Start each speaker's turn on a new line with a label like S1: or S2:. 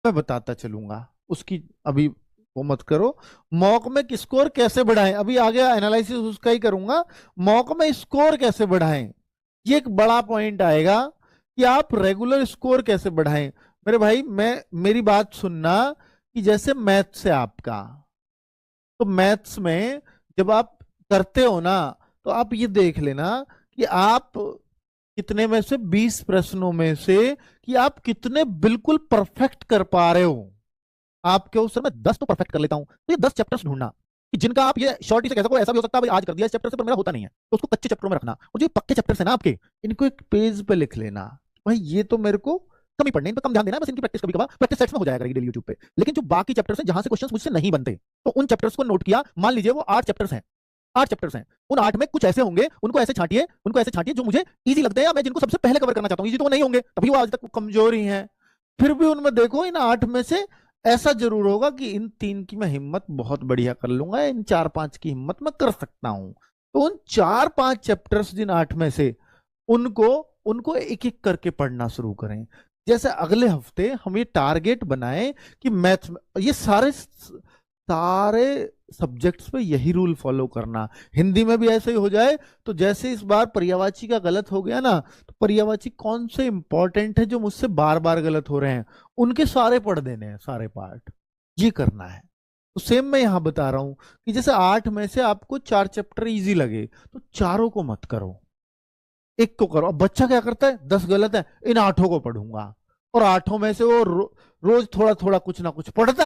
S1: मैं बताता चलूंगा उसकी। अभी वो मत करो। मॉक में स्कोर कैसे बढ़ाएं, अभी आगे एनालिसिस उसका ही करूंगा। मॉक में स्कोर कैसे बढ़ाएं, ये एक बड़ा पॉइंट आएगा कि आप रेगुलर स्कोर कैसे बढ़ाएं। मेरे भाई, मैं मेरी बात सुनना कि जैसे मैथ्स है आपका, तो मैथ्स में जब आप करते हो ना, तो आप ये देख लेना कि आप कितने में से 20 प्रश्नों में से कि आप कितने बिल्कुल परफेक्ट कर पा रहे हो। आपके उस समय 10 तो परफेक्ट कर लेता हूं, तो ये 10 चैप्टर्स ढूंढना कि जिनका आप ये शॉर्टी से कह सको। ऐसा भी हो सकता है भाई आज कर दिया इस चैप्टर से, पर मेरा होता नहीं है, तो उसको कच्चे चैप्टरों में रखना। और जो ये पक्के चैप्टर्स है ना आपके, इनको एक पेज पे लिख लेना। भाई ये तो मेरे को कमी पड़ने, इन पर कम ध्यान देना है, बस इनकी प्रैक्टिस कभी कभार प्रैक्टिस सेट्स में हो जाया करेगी डेली यूट्यूब पे। लेकिन जो बाकी चैप्टर्स हैं जहां से क्वेश्चंस मुझसे नहीं बनते, तो उन चैप्टर्स को नोट किया। मान लीजिए वो 8 चैप्टर्स हैं, 8 चैप्टर्स हैं, उन 8 में कुछ ऐसे होंगे, उनको ऐसे छांटिए जो मुझे इजी लगते हैं, या मैं जिनको सबसे पहले कवर करना चाहता हूँ। इजी तो वो नहीं होंगे, तभी वो आज तक कमजोर ही हैं। फिर भी उनमें देखो, इन 8 में से ऐसा जरूर होगा कि इन 3 की मैं हिम्मत बहुत बढ़िया कर लूंगा, इन 4-5 की हिम्मत मैं कर सकता हूं। तो उन 4-5 चैप्टर्स जिन 8 में से, उनको उनको एक एक करके पढ़ना शुरू करें। जैसे अगले हफ्ते हम ये टारगेट बनाएं कि मैथ्स में ये सारे सारे सब्जेक्ट्स पे यही रूल फॉलो करना। हिंदी में भी ऐसे ही हो जाए। तो जैसे इस बार पर्यायवाची का गलत हो गया ना, तो पर्यायवाची कौन से इंपॉर्टेंट है जो मुझसे बार बार गलत हो रहे हैं, उनके सारे पढ़ देने हैं, सारे पार्ट। ये करना है। तो सेम मैं यहां बता रहा हूं कि जैसे 8 में से आपको 4 चैप्टर इजी लगे, तो चारों को मत करो, एक को करो। अब बच्चा क्या करता है, 10 गलत है, इन 8 को पढ़ूंगा। और 8 में से वो रोज थोड़ा थोड़ा कुछ ना कुछ पढ़ता